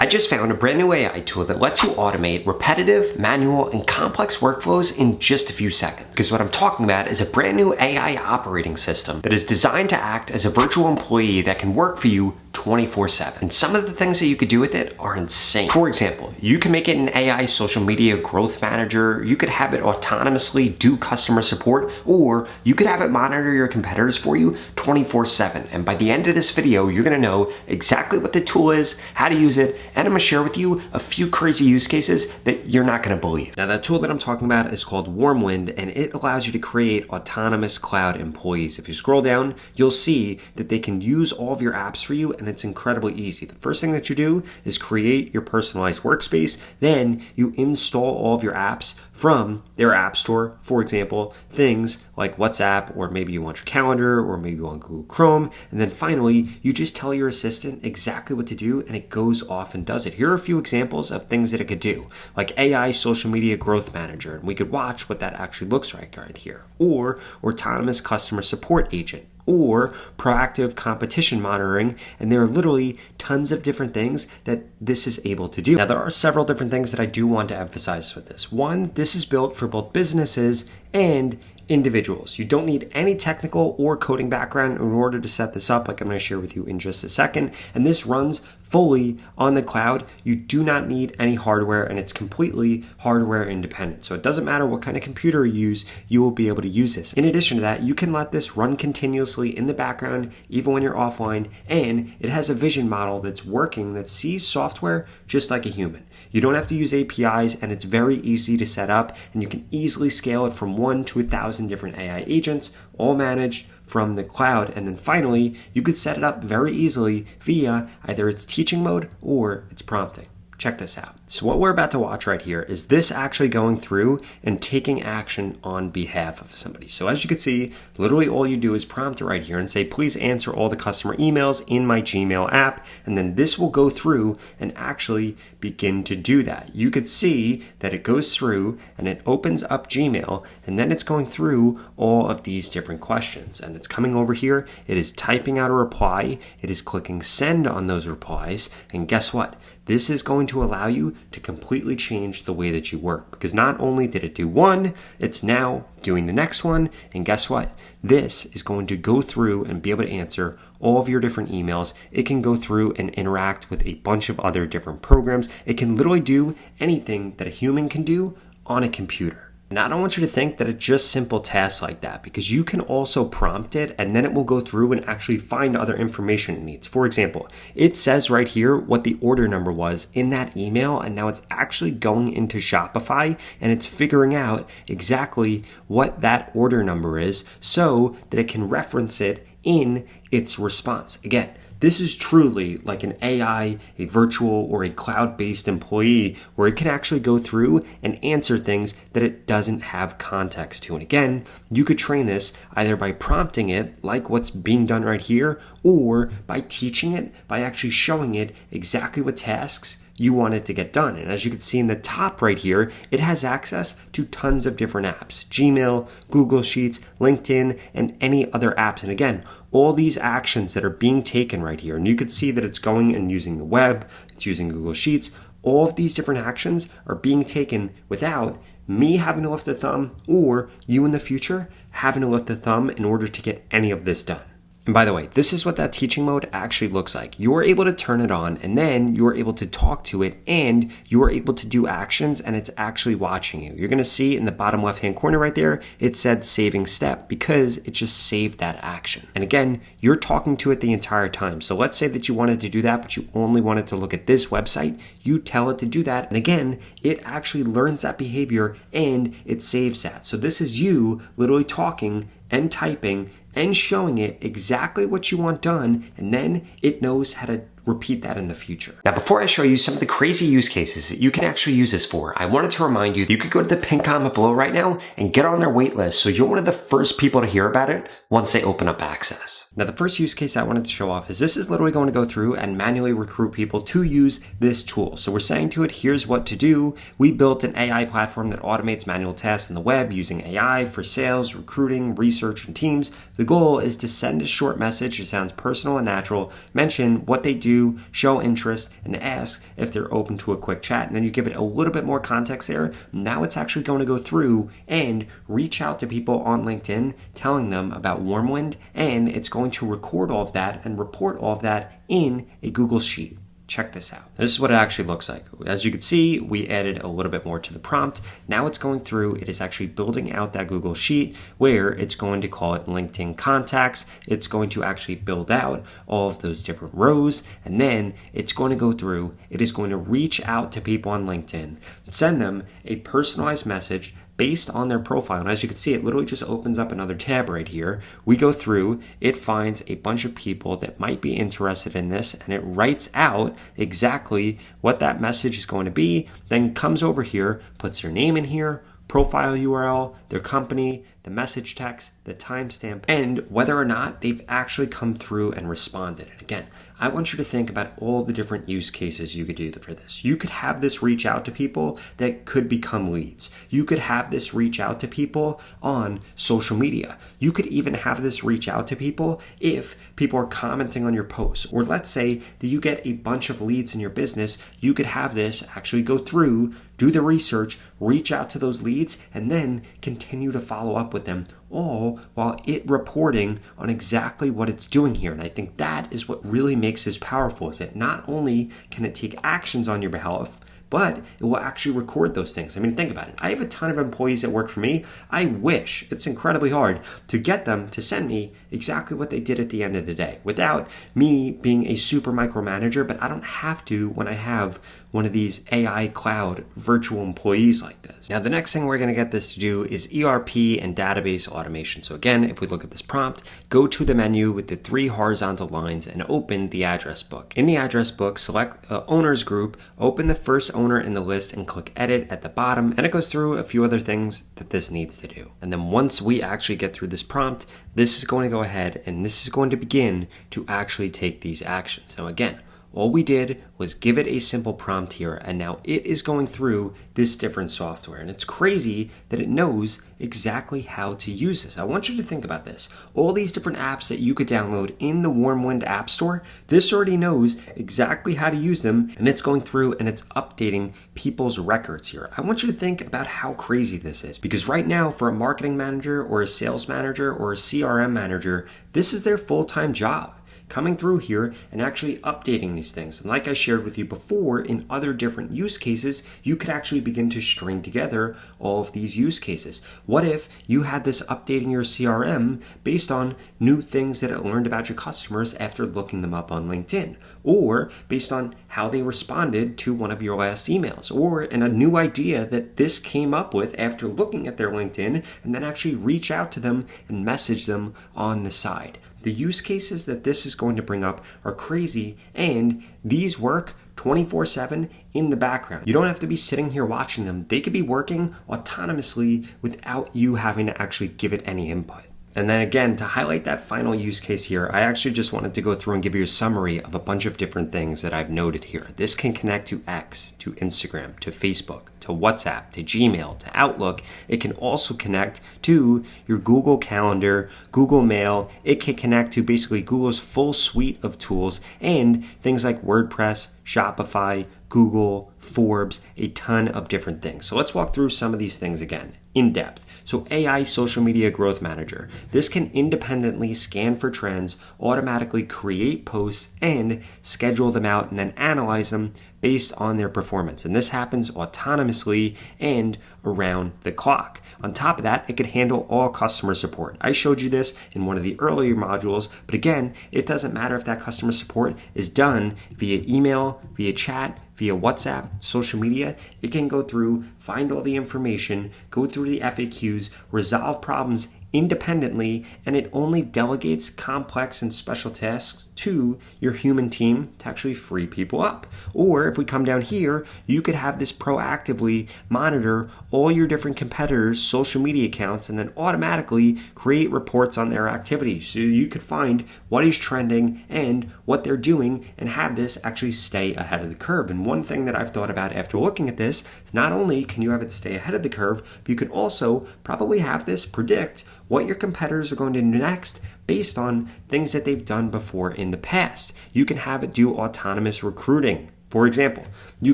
I just found a brand new AI tool that lets you automate repetitive, manual, and complex workflows in just a few seconds. Because what I'm talking about is a brand new AI operating system that is designed to act as a virtual employee that can work for you 24/7. And some of the things that you could do with it are insane. For example, you can make it an AI social media growth manager, you could have it autonomously do customer support, or you could have it monitor your competitors for you 24/7. And by the end of this video, you're gonna know exactly what the tool is, how to use it, and I'm gonna share with you a few crazy use cases that you're not gonna believe. Now, that tool that I'm talking about is called Warmwind, and it allows you to create autonomous cloud employees. If you scroll down, you'll see that they can use all of your apps for you, and it's incredibly easy. The first thing that you do is create your personalized workspace. Then you install all of your apps from their app store. For example, things like WhatsApp, or maybe you want your calendar, or maybe you want Google Chrome. And then finally, you just tell your assistant exactly what to do, and it goes off and does it. Here are a few examples of things that it could do, like AI social media growth manager. And we could watch what that actually looks like right here. Or autonomous customer support agent, or proactive competition monitoring, and there are literally tons of different things that this is able to do. Now, there are several different things that I do want to emphasize with this. One, this is built for both businesses and individuals. You don't need any technical or coding background in order to set this up, like I'm going to share with you in just a second. And this runs fully on the cloud. You do not need any hardware, and it's completely hardware independent. So it doesn't matter what kind of computer you use, you will be able to use this. In addition to that, you can let this run continuously in the background, even when you're offline, and it has a vision model that's working, that sees software just like a human. You don't have to use APIs, and it's very easy to set up, and you can easily scale it from 1 to 1,000 different AI agents, all managed from the cloud. And then finally, you could set it up very easily via either its teaching mode or its prompting. Check this out. So what we're about to watch right here is this actually going through and taking action on behalf of somebody. So as you can see, literally all you do is prompt it right here and say, please answer all the customer emails in my Gmail app. And then this will go through and actually begin to do that. You could see that it goes through and it opens up Gmail, and then it's going through all of these different questions. And it's coming over here. It is typing out a reply. It is clicking send on those replies. And guess what? This is going to allow you to completely change the way that you work, because not only did it do one, it's now doing the next one. And guess what? This is going to go through and be able to answer all of your different emails. It can go through and interact with a bunch of other different programs. It can literally do anything that a human can do on a computer. Now, I don't want you to think that it's just simple tasks like that, because you can also prompt it, and then it will go through and actually find other information it needs. For example, it says right here what the order number was in that email, and now it's actually going into Shopify, and it's figuring out exactly what that order number is so that it can reference it in its response. Again, this is truly like an AI, a virtual, or a cloud-based employee, where it can actually go through and answer things that it doesn't have context to. And again, you could train this either by prompting it, like what's being done right here, or by teaching it, by actually showing it exactly what tasks you want it to get done. And as you can see in the top right here, it has access to tons of different apps: Gmail, Google Sheets, LinkedIn, and any other apps. And again, all these actions that are being taken right here, and you can see that it's going and using the web, it's using Google Sheets. All of these different actions are being taken without me having to lift a thumb, or you in the future having to lift a thumb in order to get any of this done. And by the way, this is what that teaching mode actually looks like. You're able to turn it on, and then you're able to talk to it, and you're able to do actions, and it's actually watching you. You're going to see in the bottom left-hand corner right there, it said saving step, because it just saved that action. And again, you're talking to it the entire time. So let's say that you wanted to do that, but you only wanted to look at this website. You tell it to do that. And again, it actually learns that behavior, and it saves that. So this is you literally talking and typing and showing it exactly what you want done, and then it knows how to repeat that in the future. Now, before I show you some of the crazy use cases that you can actually use this for, I wanted to remind you that you could go to the pin comment below right now and get on their wait list, so you're one of the first people to hear about it once they open up access. Now, the first use case I wanted to show off is this is literally going to go through and manually recruit people to use this tool. So we're saying to it, here's what to do. We built an AI platform that automates manual tasks on the web using AI for sales, recruiting, research, and teams. The goal is to send a short message that sounds personal and natural, mention what they do do, show interest, and ask if they're open to a quick chat. And then you give it a little bit more context there. Now it's actually going to go through and reach out to people on LinkedIn, telling them about Warmwind, and it's going to record all of that and report all of that in a Google Sheet. Check this out. This is what it actually looks like. As you can see, we added a little bit more to the prompt. Now it's going through, it is actually building out that Google Sheet where it's going to call it LinkedIn contacts. It's going to actually build out all of those different rows, and then it's going to go through, it is going to reach out to people on LinkedIn, send them a personalized message based on their profile. And as you can see, it literally just opens up another tab right here. We go through, it finds a bunch of people that might be interested in this, and it writes out exactly what that message is going to be, then comes over here, puts their name in here, profile URL, their company, the message text, the timestamp, and whether or not they've actually come through and responded. And again, I want you to think about all the different use cases you could do for this. You could have this reach out to people that could become leads. You could have this reach out to people on social media. You could even have this reach out to people if people are commenting on your posts. Or let's say that you get a bunch of leads in your business, you could have this actually go through, do the research, reach out to those leads, and then continue to follow up with them, all while it reporting on exactly what it's doing here. And I think that is what really makes this powerful, is that not only can it take actions on your behalf, but it will actually record those things. I mean, think about it. I have a ton of employees that work for me. I wish, it's incredibly hard, to get them to send me exactly what they did at the end of the day without me being a super micromanager, but I don't have to when I have one of these AI cloud virtual employees like this. Now, the next thing we're going to get this to do is ERP and database automation. So again, if we look at this prompt, go to the menu with the 3 horizontal lines and open the address book. In the address book, select owners group, open the first owner in the list and click edit at the bottom, and it goes through a few other things that this needs to do. And then once we actually get through this prompt, this is going to go ahead and this is going to begin to actually take these actions. Now again, all we did was give it a simple prompt here, and now it is going through this different software. And it's crazy that it knows exactly how to use this. I want you to think about this. All these different apps that you could download in the Warmwind App Store, this already knows exactly how to use them, and it's going through and it's updating people's records here. I want you to think about how crazy this is, because right now for a marketing manager or a sales manager or a CRM manager, this is their full-time job, coming through here and actually updating these things. And like I shared with you before, in other different use cases, you could actually begin to string together all of these use cases. What if you had this updating your CRM based on new things that it learned about your customers after looking them up on LinkedIn, or based on how they responded to one of your last emails, or in a new idea that this came up with after looking at their LinkedIn, and then actually reach out to them and message them on the side. The use cases that this is going to bring up are crazy, and these work 24/7 in the background. You don't have to be sitting here watching them. They could be working autonomously without you having to actually give it any input. And then again, to highlight that final use case here, I actually just wanted to go through and give you a summary of a bunch of different things that I've noted here. This can connect to X, to Instagram, to Facebook, to WhatsApp, to Gmail, to Outlook. It can also connect to your Google Calendar, Google Mail. It can connect to basically Google's full suite of tools and things like WordPress, Shopify, Google, Forbes, a ton of different things. So let's walk through some of these things again in depth. So AI Social Media Growth Manager. This can independently scan for trends, automatically create posts, and schedule them out and then analyze them based on their performance. And this happens autonomously and around the clock. On top of that, it could handle all customer support. I showed you this in one of the earlier modules, but again, it doesn't matter if that customer support is done via email, via chat, via WhatsApp, social media. It can go through, find all the information, go through the FAQs, resolve problems independently, and it only delegates complex and special tasks to your human team to actually free people up. Or if we come down here, you could have this proactively monitor all your different competitors' social media accounts and then automatically create reports on their activities. So you could find what is trending and what they're doing and have this actually stay ahead of the curve. And one thing that I've thought about after looking at this is not only can you have it stay ahead of the curve, but you can also probably have this predict what your competitors are going to do next based on things that they've done before in the past. You can have it do autonomous recruiting. For example, you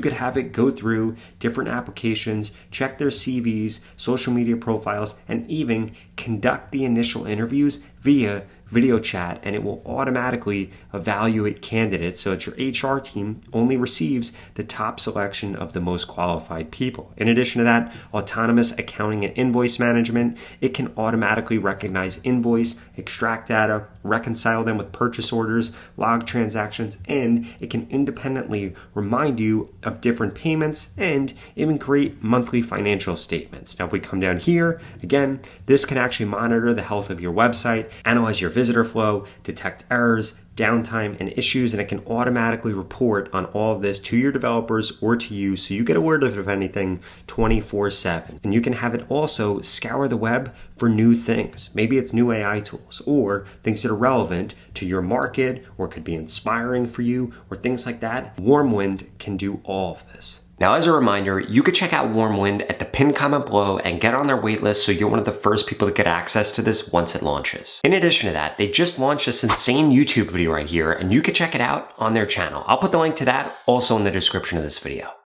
could have it go through different applications, check their CVs, social media profiles, and even conduct the initial interviews via video chat, and it will automatically evaluate candidates so that your HR team only receives the top selection of the most qualified people. In addition to that, autonomous accounting and invoice management, it can automatically recognize invoice, extract data, reconcile them with purchase orders, log transactions, and it can independently remind you of different payments and even create monthly financial statements. Now, if we come down here, again, this can actually monitor the health of your website, analyze your visitor flow, detect errors, downtime, and issues, and it can automatically report on all of this to your developers or to you so you get alerted of anything 24/7. And you can have it also scour the web for new things. Maybe it's new AI tools or things that are relevant to your market or could be inspiring for you or things like that. Warmwind can do all of this. Now, as a reminder, you could check out Warmwind at the pinned comment below and get on their waitlist so you're one of the first people to get access to this once it launches. In addition to that, they just launched this insane YouTube video right here, and you can check it out on their channel. I'll put the link to that also in the description of this video.